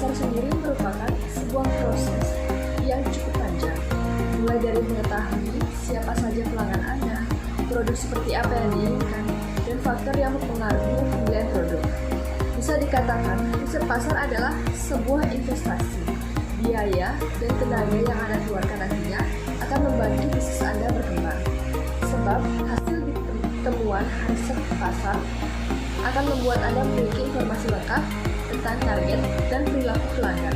pasar sendiri merupakan sebuah proses yang cukup panjang, mulai dari mengetahui siapa saja pelanggan Anda, produk seperti apa yang diinginkan, dan faktor yang mempengaruhi pembelian produk. Bisa dikatakan, riset pasar adalah sebuah investasi, biaya, dan tenaga yang Anda keluarkan nantinya akan membantu bisnis Anda berkembang. Sebab hasil temuan riset pasar akan membuat Anda memiliki informasi lengkap tentang target dan perilaku pelanggan.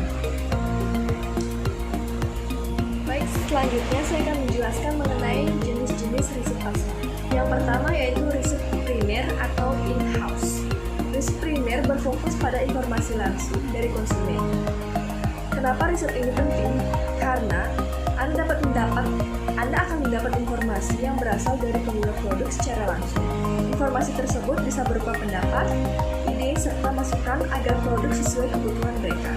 Baik, selanjutnya saya akan menjelaskan mengenai jenis-jenis riset pasar. Yang pertama yaitu riset primer atau in-house. Riset primer berfokus pada informasi langsung dari konsumen. Kenapa riset ini penting? Karena Anda akan mendapat informasi yang berasal dari pengguna produk secara langsung. Informasi tersebut bisa berupa pendapat, ide, serta masukan agar produk sesuai kebutuhan mereka.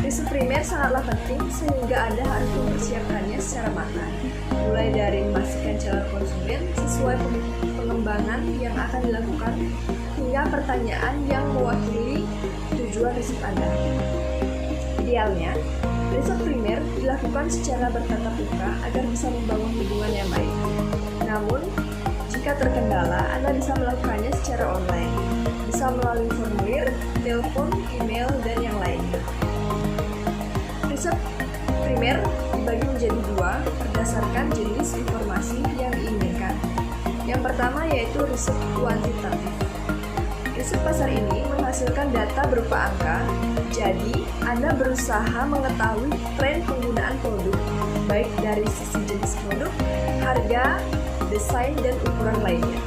Riset primer sangatlah penting sehingga Anda harus mempersiapkannya secara matang, mulai dari memastikan calon konsumen sesuai pengembangan yang akan dilakukan hingga pertanyaan yang mewakili tujuan riset Anda. Idealnya, riset primer dilakukan secara bertatap muka agar bisa membangun hubungan yang baik. Namun, jika terkendala, Anda bisa melakukannya secara online, bisa melalui formulir, telepon, email, dan yang lainnya. Riset primer dibagi menjadi dua berdasarkan jenis informasi yang diinginkan. Yang pertama yaitu riset kuantitatif. Riset pasar ini menghasilkan data berupa angka, jadi Anda berusaha mengetahui tren penggunaan produk, baik dari sisi jenis produk, harga, desain, dan ukuran lainnya.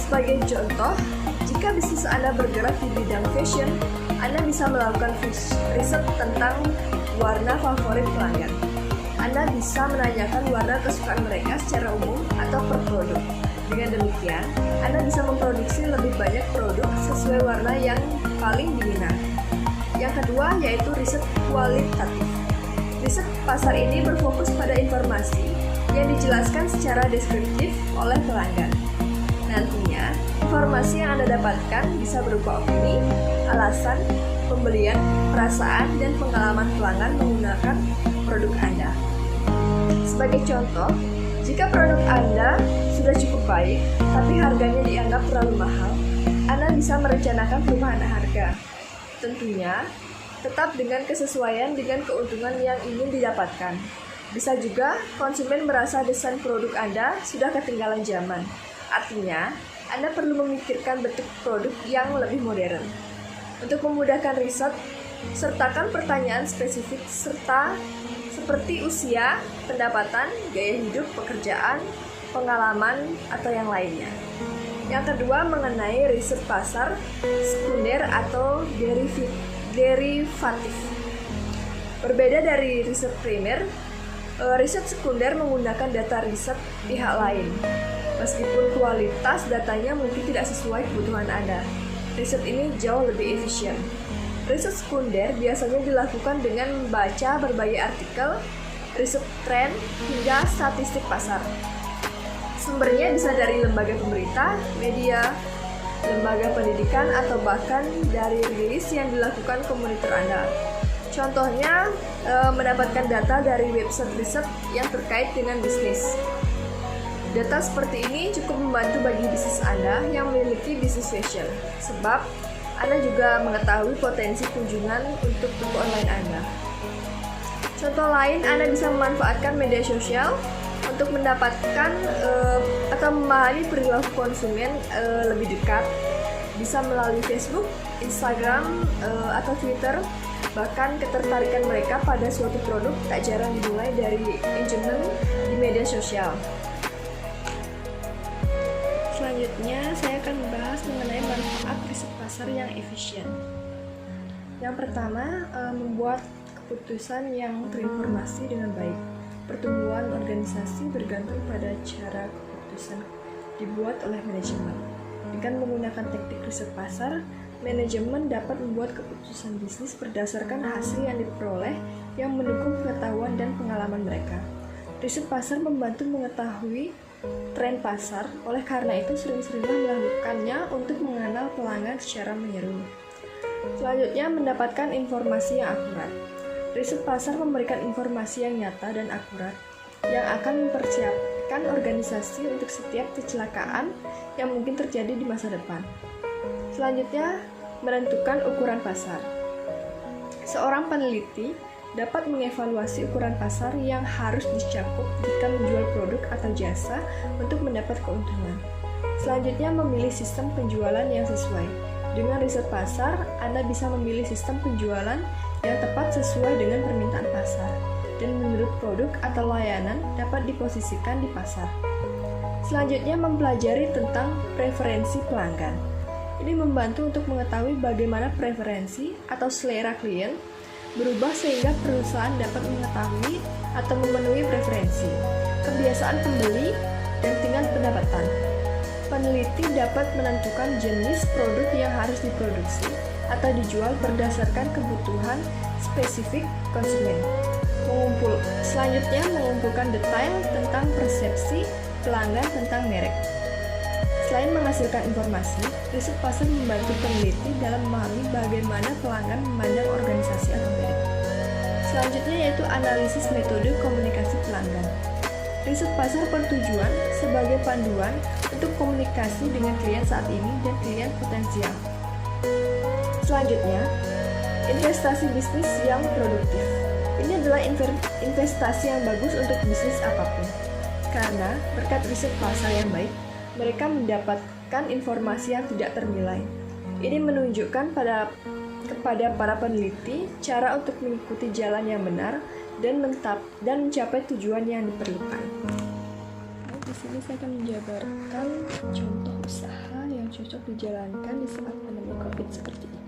Sebagai contoh, jika bisnis Anda bergerak di bidang fashion, Anda bisa melakukan riset tentang warna favorit pelanggan. Anda bisa menanyakan warna kesukaan mereka secara umum atau per produk. Dengan demikian, Anda bisa memproduksi lebih banyak produk sesuai warna yang paling diminati. Yang kedua yaitu riset kualitatif. Riset pasar ini berfokus pada informasi yang dijelaskan secara deskriptif oleh pelanggan. Nantinya, informasi yang Anda dapatkan bisa berupa opini, alasan, pembelian, perasaan, dan pengalaman pelanggan menggunakan produk Anda. Sebagai contoh, jika produk Anda sudah cukup baik, tapi harganya dianggap terlalu mahal, Anda bisa merencanakan perubahan harga. Tentunya, tetap dengan kesesuaian dengan keuntungan yang ingin didapatkan. Bisa juga konsumen merasa desain produk Anda sudah ketinggalan zaman. Artinya, Anda perlu memikirkan bentuk produk yang lebih modern. Untuk memudahkan riset, sertakan pertanyaan spesifik seperti usia, pendapatan, gaya hidup, pekerjaan, pengalaman, atau yang lainnya. Yang kedua mengenai riset pasar sekunder atau derivatif. Berbeda dari riset primer, riset sekunder menggunakan data riset pihak lain. Meskipun kualitas datanya mungkin tidak sesuai kebutuhan Anda, riset ini jauh lebih efisien. Riset sekunder biasanya dilakukan dengan membaca berbagai artikel, riset tren, hingga statistik pasar. Sumbernya bisa dari lembaga pemerintah, media, lembaga pendidikan, atau bahkan dari rilis yang dilakukan komunitor Anda. Contohnya, mendapatkan data dari website riset yang terkait dengan bisnis. Data seperti ini cukup membantu bagi bisnis Anda yang memiliki bisnis fashion, sebab Anda juga mengetahui potensi kunjungan untuk toko online Anda. Contoh lain, Anda bisa memanfaatkan media sosial untuk mendapatkan atau memahami perilaku konsumen lebih dekat. Bisa melalui Facebook, Instagram, atau Twitter. Bahkan ketertarikan mereka pada suatu produk tak jarang dimulai dari engagement di media sosial. Selanjutnya, saya akan membahas mengenai manfaat riset pasar yang efisien. Yang pertama, membuat keputusan yang terinformasi dengan baik. Pertumbuhan organisasi bergantung pada cara keputusan dibuat oleh manajemen. Dengan menggunakan teknik riset pasar, manajemen dapat membuat keputusan bisnis berdasarkan hasil yang diperoleh yang mendukung pengetahuan dan pengalaman mereka. Riset pasar membantu mengetahui tren pasar, oleh karena itu sering-seringlah melakukannya untuk mengenal pelanggan secara menyeluruh. Selanjutnya, mendapatkan informasi yang akurat. Riset pasar memberikan informasi yang nyata dan akurat yang akan mempersiapkan organisasi untuk setiap kecelakaan yang mungkin terjadi di masa depan. Selanjutnya, menentukan ukuran pasar. Seorang peneliti dapat mengevaluasi ukuran pasar yang harus dicakup jika menjual produk atau jasa untuk mendapat keuntungan. Selanjutnya, memilih sistem penjualan yang sesuai. Dengan riset pasar, Anda bisa memilih sistem penjualan yang tepat sesuai dengan permintaan pasar dan menurut produk atau layanan dapat diposisikan di pasar. Selanjutnya, mempelajari tentang preferensi pelanggan. Ini membantu untuk mengetahui bagaimana preferensi atau selera klien berubah sehingga perusahaan dapat mengetahui atau memenuhi preferensi, kebiasaan pembeli, dan tingkat pendapatan. Peneliti dapat menentukan jenis produk yang harus diproduksi atau dijual berdasarkan kebutuhan spesifik konsumen. Selanjutnya, mengumpulkan detail tentang persepsi pelanggan tentang merek. Selain menghasilkan informasi, riset pasar membantu peneliti dalam memahami bagaimana pelanggan memandang organisasi atau merek. Selanjutnya yaitu analisis metode komunikasi pelanggan. Riset pasar bertujuan sebagai panduan untuk komunikasi dengan klien saat ini dan klien potensial. Selanjutnya, investasi bisnis yang produktif. Ini adalah investasi yang bagus untuk bisnis apapun. Karena berkat riset pasar yang baik, mereka mendapatkan informasi yang tidak ternilai. Ini menunjukkan kepada para peneliti cara untuk mengikuti jalan yang benar dan mencapai tujuan yang diperlukan. Di sini saya akan menjabarkan contoh usaha yang cocok dijalankan di saat pandemi COVID seperti ini.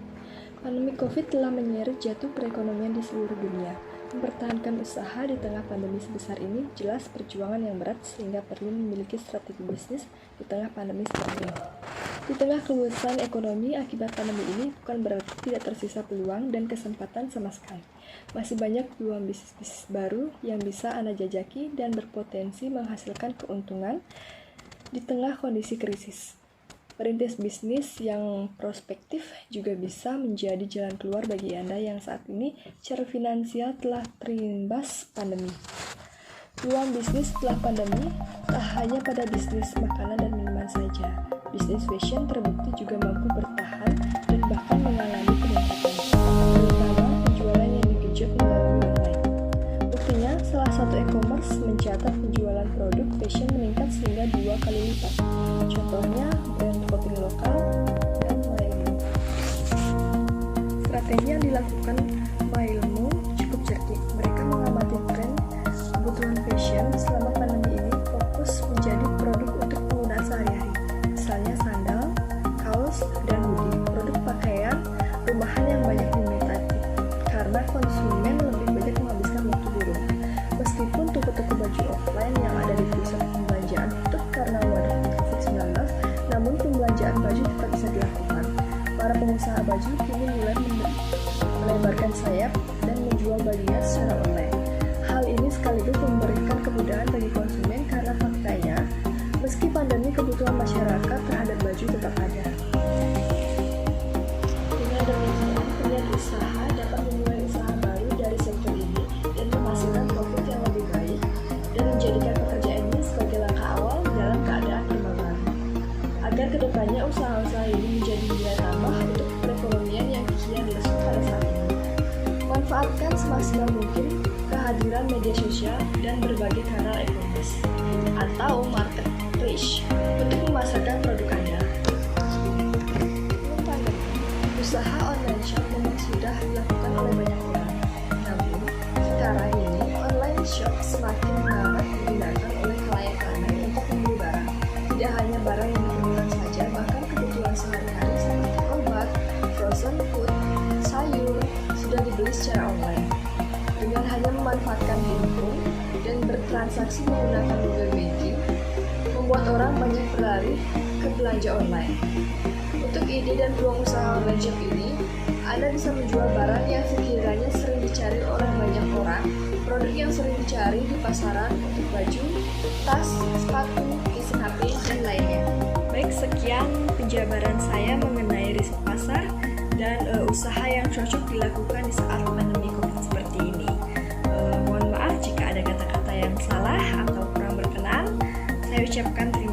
Pandemi COVID telah menyeret jatuh perekonomian di seluruh dunia. Mempertahankan usaha di tengah pandemi sebesar ini jelas perjuangan yang berat sehingga perlu memiliki strategi bisnis di tengah pandemi seperti ini. Di tengah kelulusan ekonomi akibat pandemi ini bukan berarti tidak tersisa peluang dan kesempatan sama sekali. Masih banyak peluang bisnis baru yang bisa Anda jajaki dan berpotensi menghasilkan keuntungan di tengah kondisi krisis. Merintis bisnis yang prospektif juga bisa menjadi jalan keluar bagi Anda yang saat ini secara finansial telah terimbas pandemi. Peluang bisnis setelah pandemi tak hanya pada bisnis makanan dan minuman saja. Bisnis fashion terbukti juga mampu bertahan dan bahkan mengalami peningkatan, terutama penjualan yang digenjot melalui online. Buktinya, salah satu e-commerce mencatat penjualan produk fashion meningkat sehingga 2 kali lipat. Contohnya, brand clothing lokal dan Mailmu. Strategi yang dilakukan Mailmu cukup cerdik. Mereka mengamati tren kebutuhan fashion selama pandemi ini fokus menjadi produk untuk penggunaan sehari-hari. Misalnya sandal, kaos, dan hoodie. Produk pakaian rumahan yang banyak diminati karena konsumen lebih banyak menghabiskan waktu di rumah. Meskipun toko-toko baju offline yang ada di pusat pembelanjaan tutup karena wabah COVID-19, namun pembelanjaan baju tetap bisa dilakukan. Para pengusaha baju kini mulai melebarkan sayap dan menjual bajunya secara online. Hal ini sekaligus memberikan kemudahan bagi konsumen karena faktanya, meski pandemi kebutuhan masyarakat terhadap baju tetap ada. Dengan demikian, pemilik usaha dapat memulai usaha baru dari sektor ini dan menghasilkan profit yang lebih baik dan menjadikan pekerjaan ini sebagai langkah awal dalam keadaan normal baru. Agar kedepannya usaha-usaha ini menjadi nilai tambah untuk perekonomian yang kian lesu pada saat ini. Manfaatkan semaksimal mungkin kehadiran media sosial dan berbagai kanal e-commerce atau marketplace untuk memasarkan produk Anda. Usaha online shop memang sudah dilakukan oleh banyak orang. Namun, sekarang ini online shop semakin marak digunakan oleh khalayak ramai untuk membeli barang. Tidak hanya barang yang diperlukan saja, bahkan kebutuhan sehari-hari seperti obat, frozen food, sayur sudah dibeli secara online. Dengan hanya memanfaatkan handphone dan bertransaksi menggunakan mobile banking, membuat orang banyak berlari ke belanja online. Untuk ide dan peluang usaha online shop ini, Anda bisa menjual barang yang sekiranya sering dicari oleh banyak orang, produk yang sering dicari di pasaran untuk baju, tas, sepatu, casing HP, dan lainnya. Baik, sekian penjabaran saya mengenai riset pasar dan usaha yang cocok dilakukan di saat pandemi COVID seperti ini. Mohon maaf jika ada kata-kata yang salah atau kurang berkenan. Saya ucapkan terima